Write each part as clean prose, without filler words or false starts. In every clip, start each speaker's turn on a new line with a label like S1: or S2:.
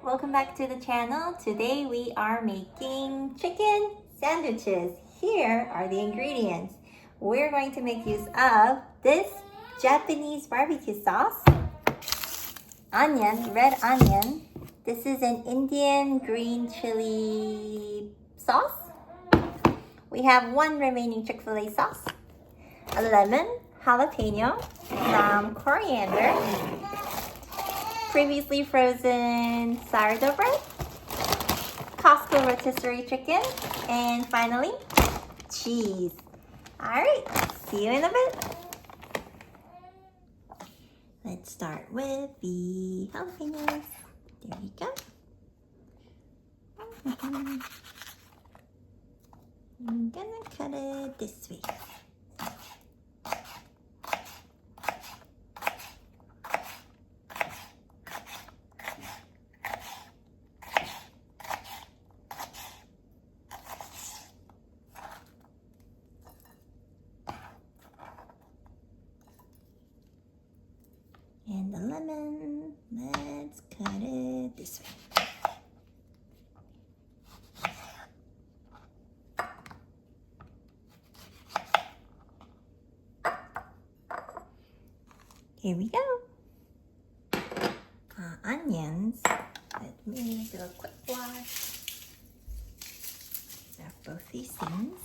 S1: welcome back to the channel. Today we are making chicken sandwiches. Here are the ingredients. We're going to make use of this Japanese barbecue sauce, onion, red onion. This is an Indian green chili sauce. We have one remaining Chick-fil-A sauce, a lemon, jalapeno, some coriander, previously frozen sourdough bread, Costco rotisserie chicken, and finally, cheese. All right, see you in a bit. Let's start with the jalapenos. There we go. I'm gonna cut it this way. And the lemon, let's cut it this way. Here we go. Onions, let me do a quick wash. Grab both these things.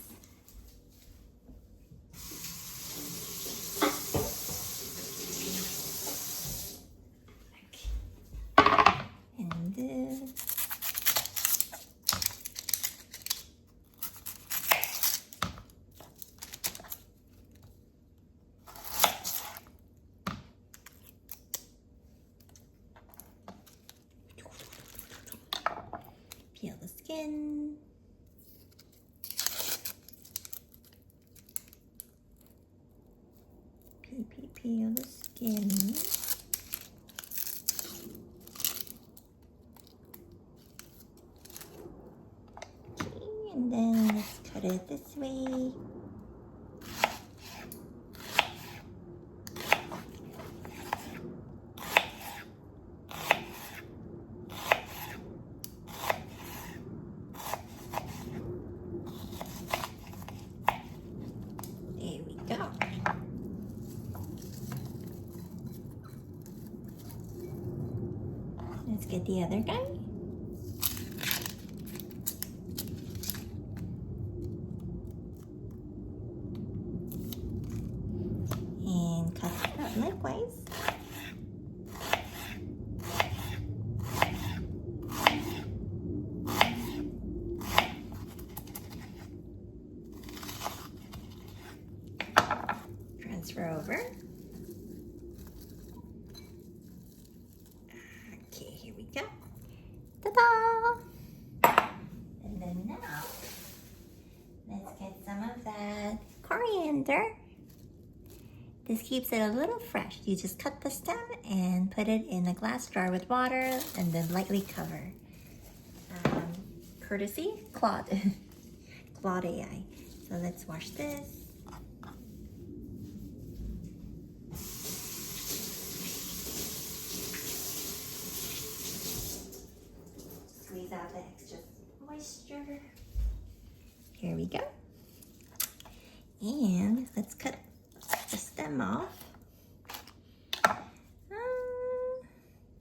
S1: Peel the skin. Peel the skin. Okay, and then let's cut it this way. Go. Let's get the other guy. And cut it out likewise. Transfer over. Okay, here we go. Ta-da! And then now, let's get some of that coriander. This keeps it a little fresh. You just cut the stem and put it in a glass jar with water and then lightly cover. Courtesy Claude. Claude AI. So let's wash this. Squeeze out the extra moisture. Here we go. And let's cut the stem off. And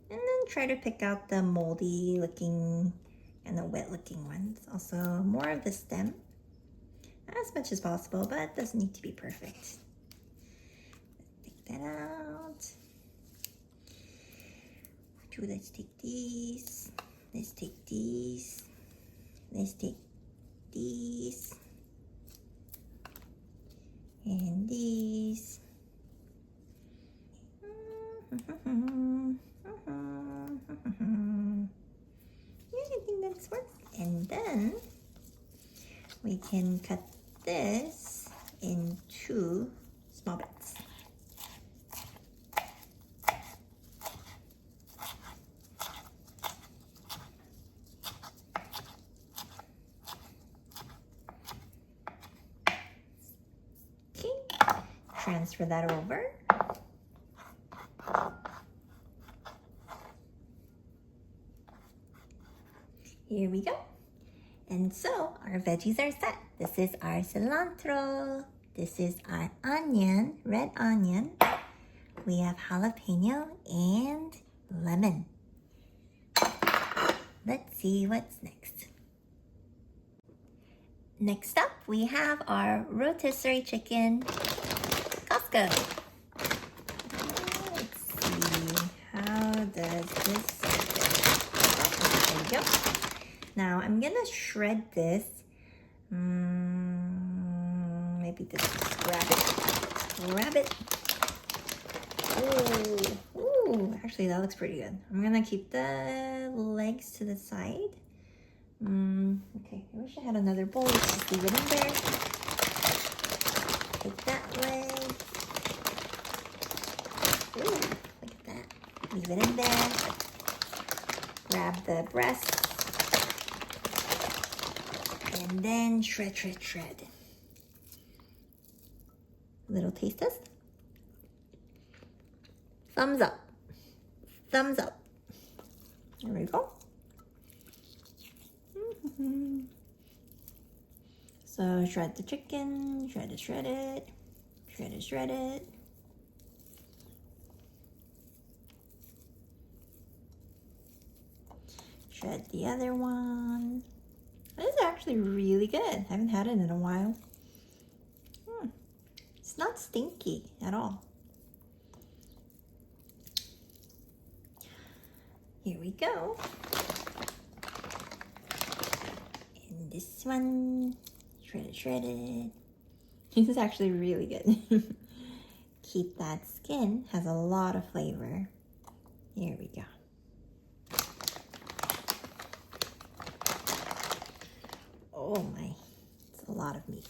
S1: then try to pick out the moldy looking and the wet looking ones. Also more of the stem. Not as much as possible, but it doesn't need to be perfect. Let's take that out. Let's take these. Let's take these. Let's take these. And these. Yeah, I think that's works. And then we can cut this into small bits. Transfer that over. Here we go. And so our veggies are set. This is our cilantro. This is our onion, red onion. We have jalapeno and lemon. Let's see what's next. Next up, we have our rotisserie chicken, Costco. Let's see, how does this fit? There we go. Now I'm gonna shred this. Maybe this is grab it. Ooh, actually that looks pretty good. I'm gonna keep the legs to the side. Okay, I wish I had another bowl. Let's just leave it in there. Take that leg. Ooh, look at that. Leave it in there. Grab the breast. And then shred. Little taste test. Thumbs up. There we go. So shred the chicken, shred it. Shred the other one. This is actually really good. I haven't had it in a while. It's not stinky at all. Here we go. And this one, shredded. This is actually really good. Keep that skin, has a lot of flavor. Here we go. Oh my, it's a lot of meat.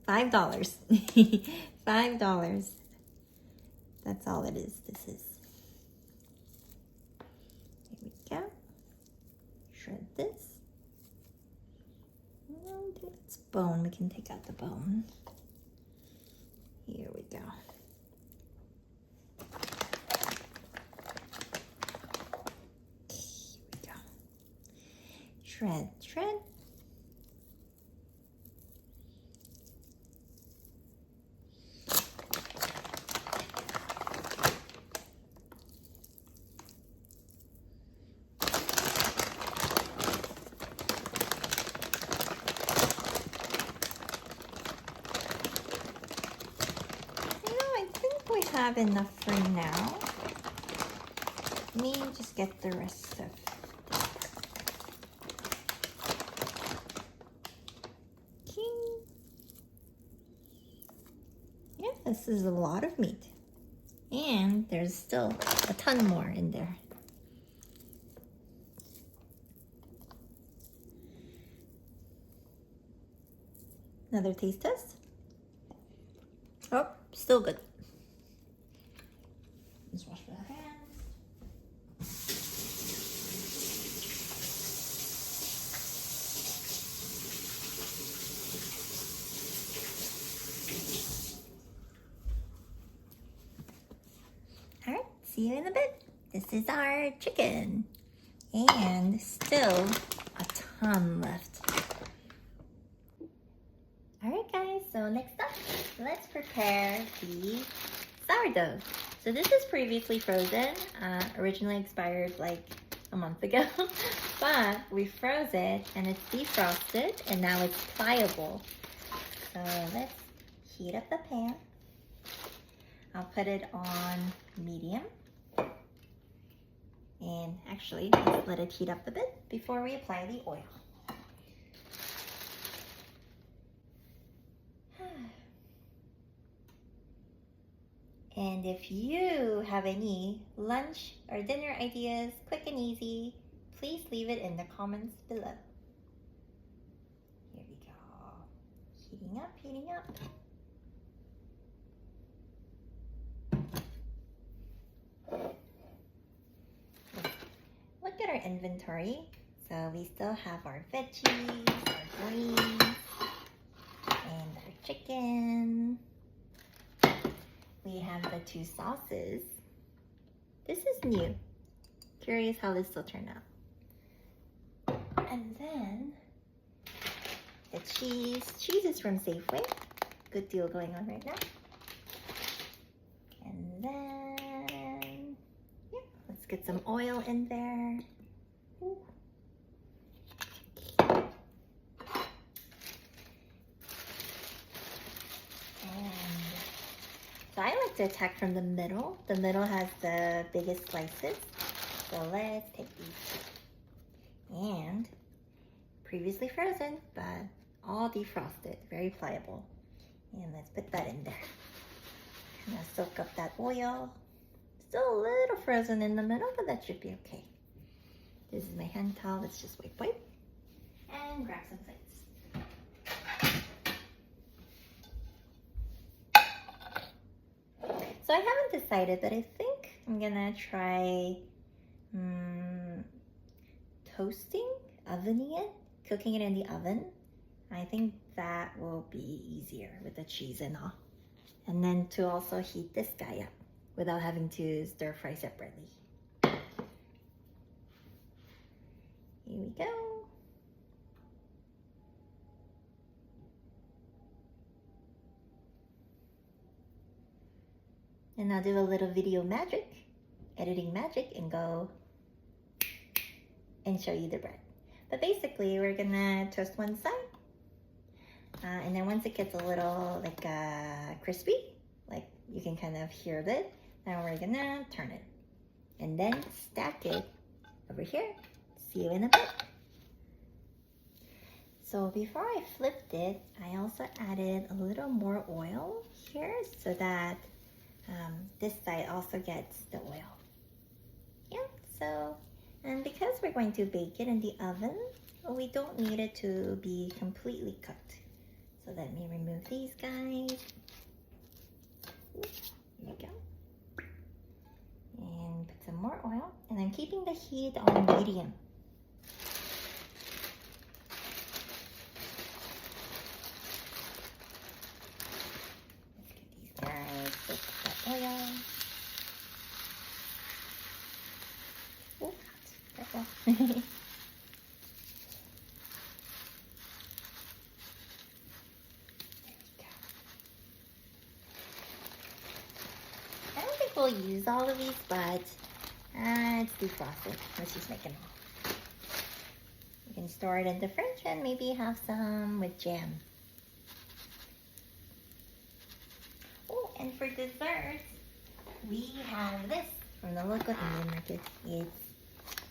S1: $5. $5. That's all it is. This is. Here we go. Shred this. I think it's bone. We can take out the bone. Here we go. Here we go. Shred. We have enough for now. Let me just get the rest of yeah, this is a lot of meat. And there's still a ton more in there. Another taste test. Oh, still good. Let's wash the hands. All right, see you in a bit. This is our chicken. And still a ton left. All right, guys, so next up, let's prepare the sourdough. So this is previously frozen, originally expired like a month ago, but we froze it and it's defrosted and now it's pliable. So let's heat up the pan. I'll put it on medium. And actually, let's let it heat up a bit before we apply the oil. And if you have any lunch or dinner ideas, quick and easy, please leave it in the comments below. Here we go. Heating up. Look at our inventory. So we still have our veggies, our greens, and our chicken. We have the 2 sauces. This is new. Curious how this will turn out. And then the cheese. Cheese is from Safeway. Good deal going on right now. And then, yeah, let's get some oil in there. Ooh. So I like to attack from the middle. The middle has the biggest slices. So let's take these. And previously frozen, but all defrosted, very pliable. And let's put that in there. I'm gonna soak up that oil. Still a little frozen in the middle, but that should be okay. This is my hand towel. Let's just wipe. And grab some plates. So I haven't decided, but I think I'm gonna try toasting, ovening it, cooking it in the oven. I think that will be easier with the cheese and all. And then to also heat this guy up without having to stir fry separately. Here we go. And I'll do a little video magic, editing magic, and go and show you the bread. But basically, we're gonna toast one side. And then once it gets a little like crispy, like you can kind of hear it, now we're gonna turn it. And then stack it over here. See you in a bit. So before I flipped it, I also added a little more oil here so that this side also gets the oil. Yeah, so, and because we're going to bake it in the oven, we don't need it to be completely cooked. So let me remove these guys. Here we go. And put some more oil. And I'm keeping the heat on medium. Let's get these guys, soak that oil. Oh, careful. We'll use all of these, but it's defrosted. Let's just make them all. You can store it in the fridge and maybe have some with jam. Oh, and for dessert, we have this from the local Indian market. It's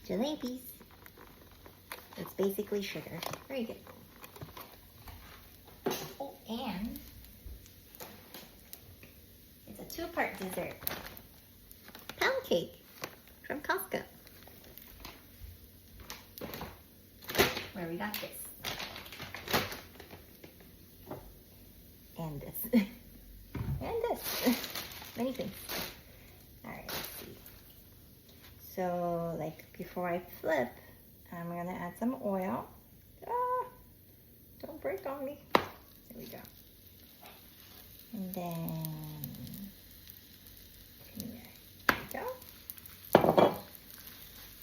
S1: jalapes. It's basically sugar. Very good. Oh, and it's a two-part dessert. Pound cake from Costco. Where we got this. And this. And this. Many things. Alright, let's see. So, like, before I flip, I'm gonna add some oil. Ah! Don't break on me. There we go. And then go. You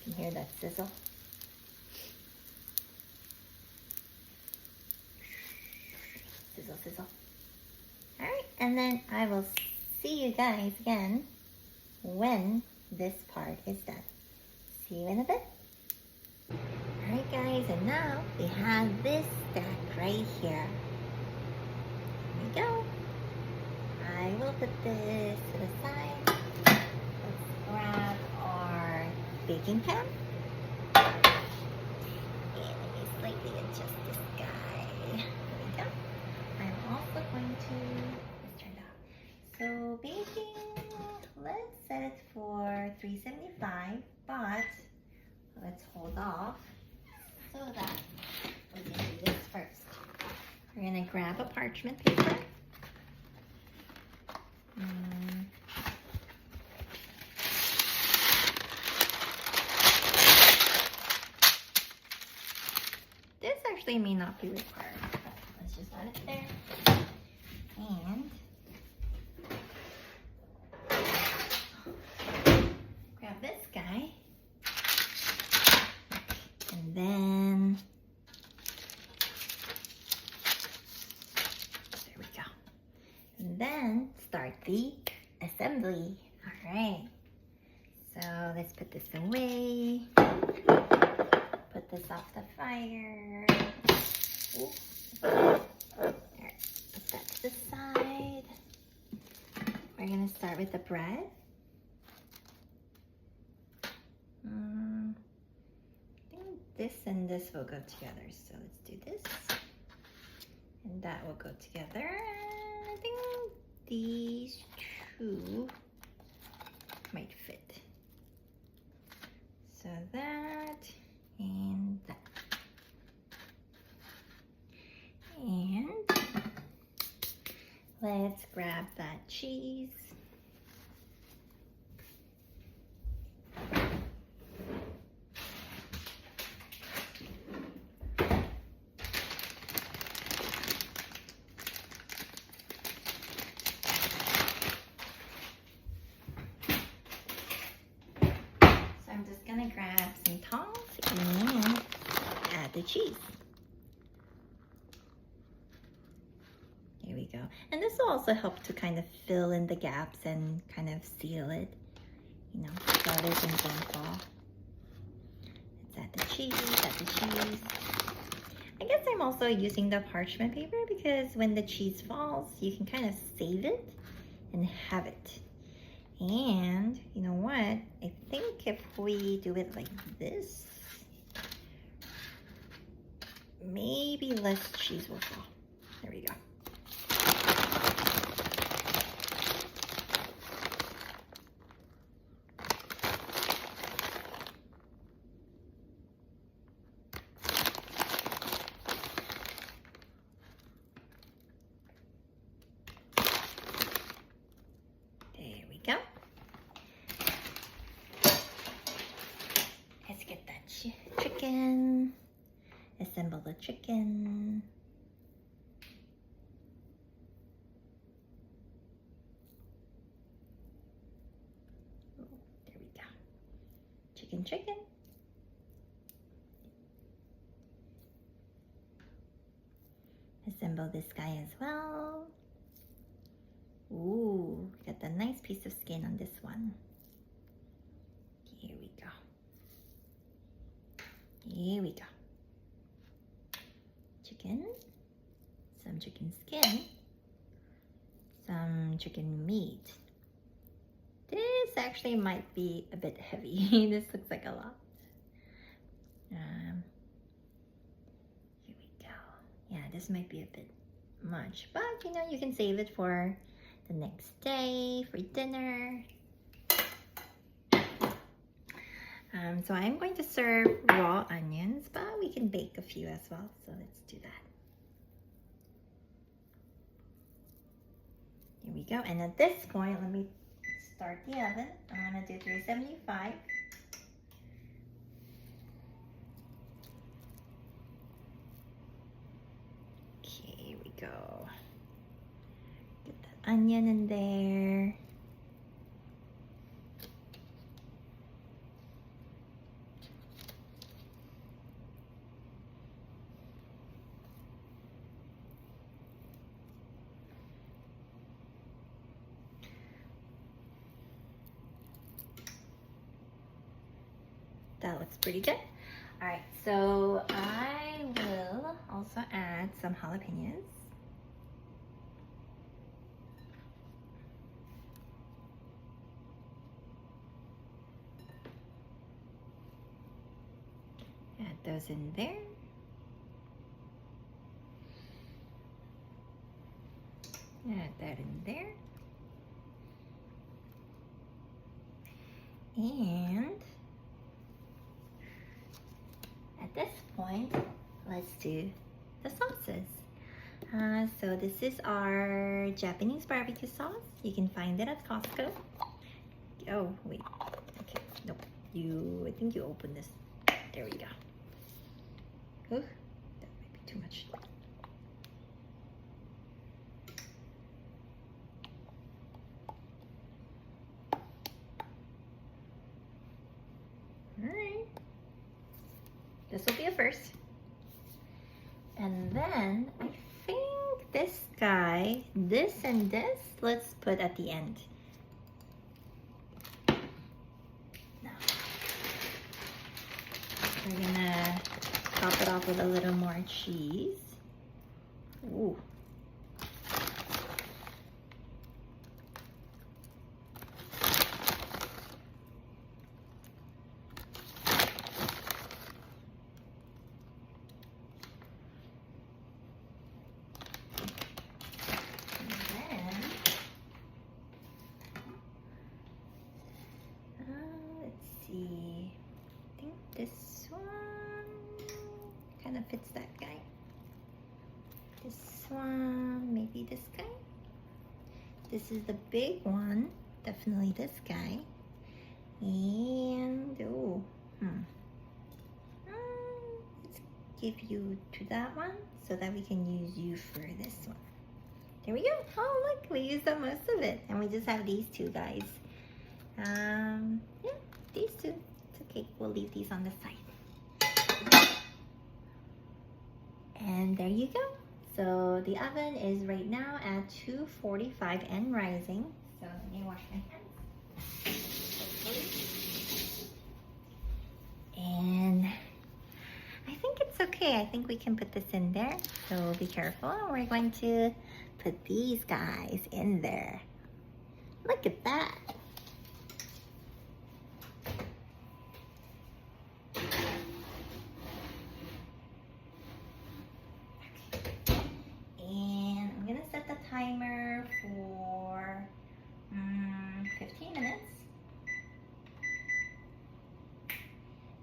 S1: can hear that sizzle. Sizzle, sizzle. Alright, and then I will see you guys again when this part is done. See you in a bit. Alright guys, and now we have this stack right here. Here we go. I will put this to the side. Grab our baking pan. And let me slightly adjust this guy. There we go. I'm also going to, let's turn it off. So baking, let's set it for 375, but let's hold off so that we can do this first. We're gonna grab a parchment paper. This actually may not be required, but let's just let it there. And grab this guy. And then and start the assembly. All right, so let's put this away. Put this off the fire. Ooh. All right, put that to the side. We're gonna start with the bread. I think this and this will go together. So let's do this. And that will go together. And I think these two might fit. So that and that. And let's grab that cheese. I'm just gonna grab some tongs and add the cheese. Here we go. And this will also help to kind of fill in the gaps and kind of seal it, you know, so it doesn't fall. Let's add the cheese, I guess I'm also using the parchment paper because when the cheese falls, you can kind of save it and have it. And you know what? I think if we do it like this, maybe less cheese will fall. There we go. Go. Let's get that chicken. Assemble the chicken. Oh, there we go. Chicken. Assemble this guy as well. Ooh, got a nice piece of skin on this one. Here we go. Here we go. Chicken, some chicken skin, some chicken meat. This actually might be a bit heavy. This looks like a lot. Here we go. Yeah, this might be a bit much, but you know, you can save it for the next day for dinner. So I'm going to serve raw onions, but we can bake a few as well. So let's do that. Here we go. And at this point, let me start the oven. I'm going to do 375. Okay, here we go. Get that onion in there. That looks pretty good. All right, so I will also add some jalapenos. Add those in there. Add that in there. And at this point, let's do the sauces. So this is our Japanese barbecue sauce. You can find it at Costco. Oh, wait. Okay, nope. I think you open this. There we go. Oh, that might be too much. All right. This will be a first. And then I think this guy, this and this, let's put at the end. Now, we're gonna top it off with a little more cheese. Ooh. This one kind of fits that guy. This one, maybe this guy. This is the big one, definitely this guy. And oh, let's give you to that one so that we can use you for this one. There we go. Oh look, we used up most of it, and we just have these two guys. Yeah, these two. Okay, we'll leave these on the side. And there you go. So the oven is right now at 245 and rising. So let me wash my hands. And I think it's okay. I think we can put this in there. So be careful. We're going to put these guys in there. Look at that. Timer for 15 minutes.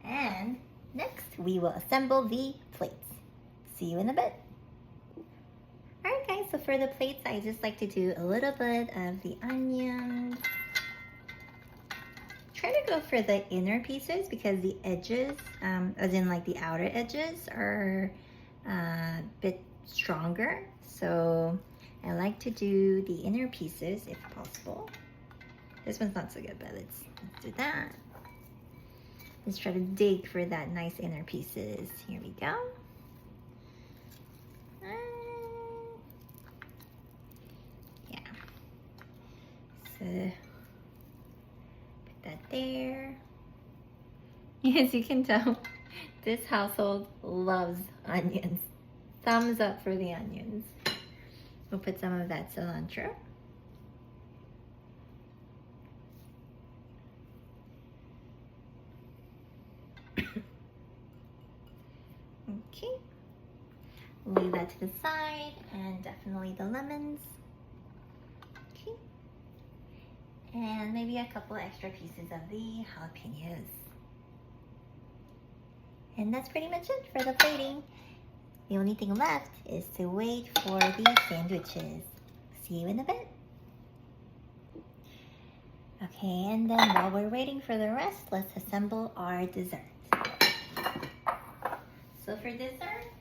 S1: And next we will assemble the plates. See you in a bit. Alright guys, so for the plates I just like to do a little bit of the onions. Try to go for the inner pieces because the edges, as in like the outer edges, are a bit stronger. So I like to do the inner pieces if possible. This one's not so good, but let's do that. Let's try to dig for that nice inner pieces. Here we go. Yeah. So put that there. As you can tell, this household loves onions. Thumbs up for the onions. We'll put some of that cilantro. Okay. Leave that to the side, and definitely the lemons. Okay. And maybe a couple extra pieces of the jalapenos. And that's pretty much it for the plating. The only thing left is to wait for the sandwiches. See you in a bit. Okay, and then while we're waiting for the rest, let's assemble our dessert. So for dessert,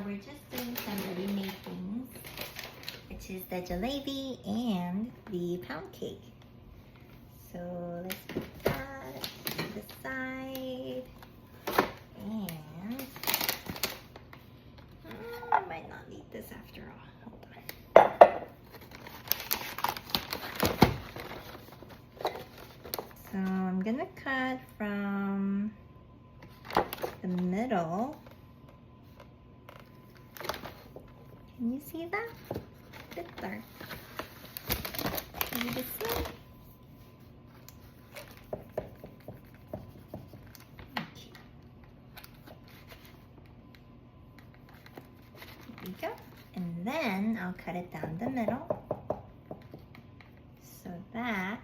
S1: we're just doing some ready-made things, which is the jalebi and the pound cake. So let's put that to the side. And I might not need this after all. Hold on. So I'm gonna cut from the middle. Can you see that? A bit dark. Can you just see? Go. And then I'll cut it down the middle so that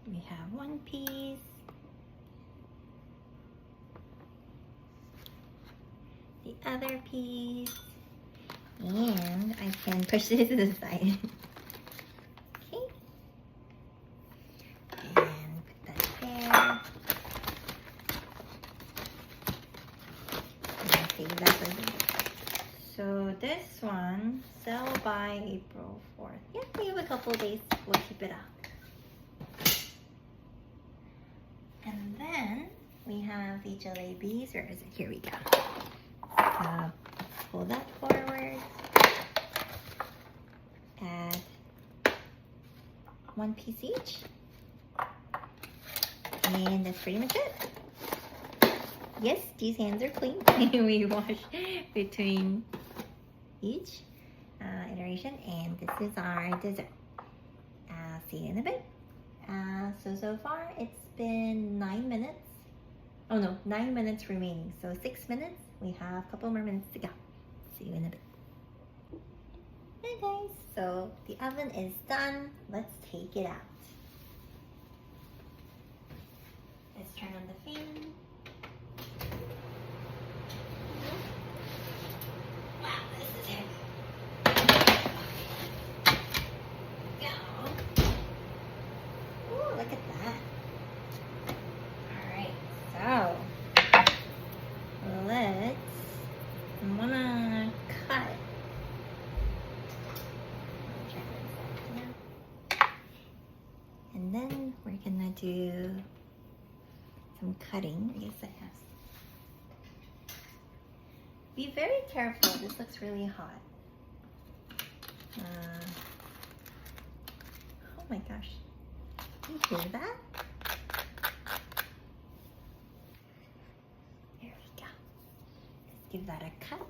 S1: we have one piece, the other piece, and I can push it to the side. Okay. And put that there. So this one, sell by April 4th. Yeah, we have a couple of days. We'll keep it up. And then we have the jalebis. Where is it? Here we go. So pull that forward. Add 1 piece each. And that's pretty much it. Yes, these hands are clean. We wash between each iteration. And this is our dessert. See you in a bit. So far it's been 9 minutes. Oh no, 9 minutes remaining. So 6 minutes. We have a couple more minutes to go. See you in a bit. Hey guys, so the oven is done. Let's take it out. Let's turn on the fan. Wow, this is heavy. Go. Ooh, look at that. Alright, so I'm gonna cut. And then we're gonna do some cutting. I guess I have. Be very careful. This looks really hot. Oh my gosh. Do you hear that? There we go. Let's give that a cut.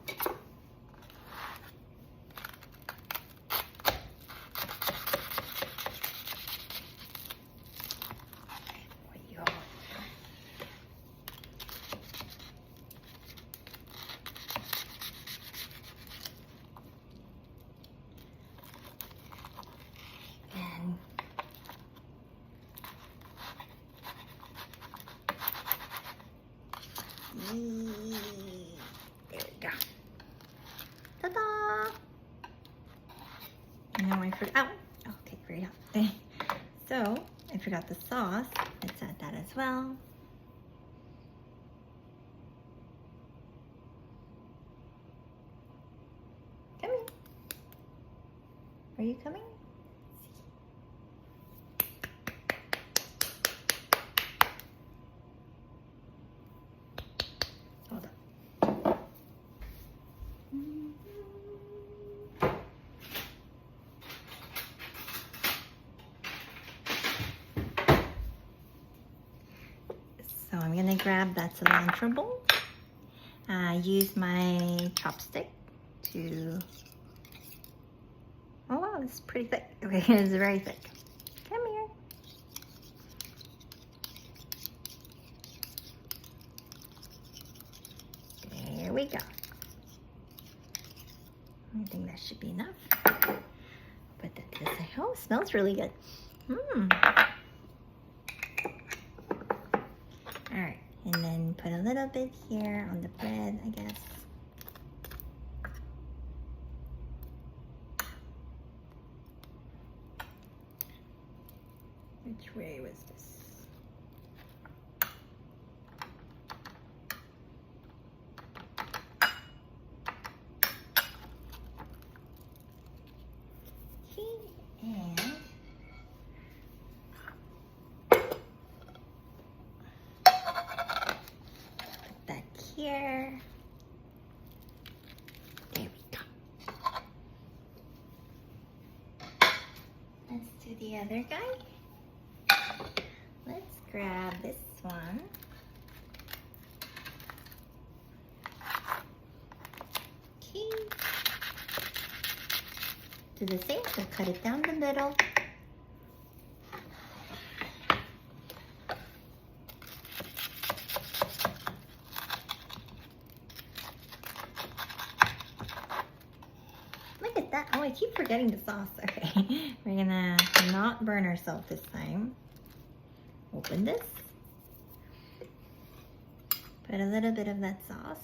S1: There we go. Ta-da! And now I forgot. Oh, okay, great out. So I forgot the sauce. Let's add that as well. Come in. Are you coming? So I'm gonna grab that cilantro bowl. Use my chopstick to. Oh wow, it's pretty thick. Okay, it's very thick. Come here. There we go. I think that should be enough. Put that to the side. Oh, it smells really good. Alright, and then put a little bit here on the bread, I guess. Which way was this? And put that here. There we go. Let's do the other guy. Let's grab this one. Okay. Do the same, so cut it down the middle. Look at that. Oh, I keep forgetting the sauce. Okay, we're gonna not burn ourselves this time. Open this. Put a little bit of that sauce.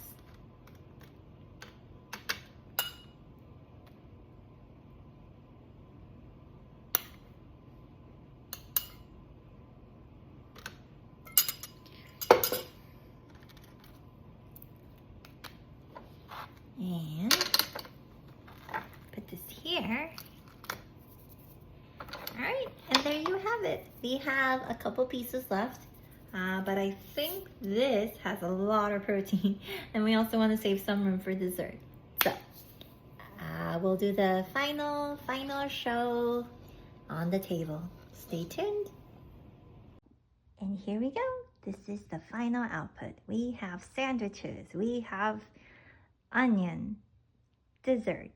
S1: And put this here. All right, and there you have it. We have a couple pieces left. But I think this has a lot of protein and we also want to save some room for dessert. So we'll do the final show on the table. Stay tuned. And here we go. This is the final output. We have sandwiches, we have onion, dessert.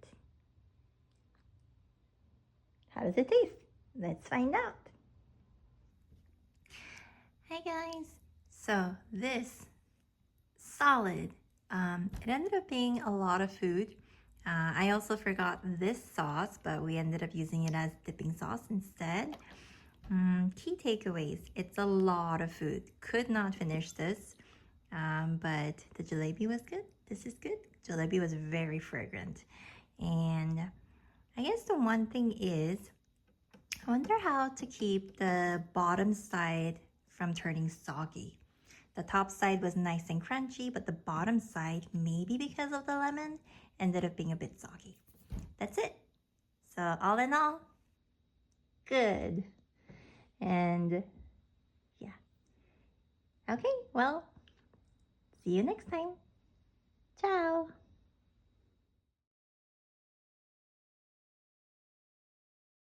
S1: How does it taste? Let's find out. Hey guys. So this solid, it ended up being a lot of food. I also forgot this sauce, but we ended up using it as dipping sauce instead. Key takeaways, it's a lot of food. Could not finish this, but the jalebi was good. This is good. Jalebi was very fragrant. And I guess the one thing is, I wonder how to keep the bottom side from turning soggy. The top side was nice and crunchy, but the bottom side, maybe because of the lemon, ended up being a bit soggy. That's it. So all in all, good. And yeah. Okay, well, see you next time. Ciao.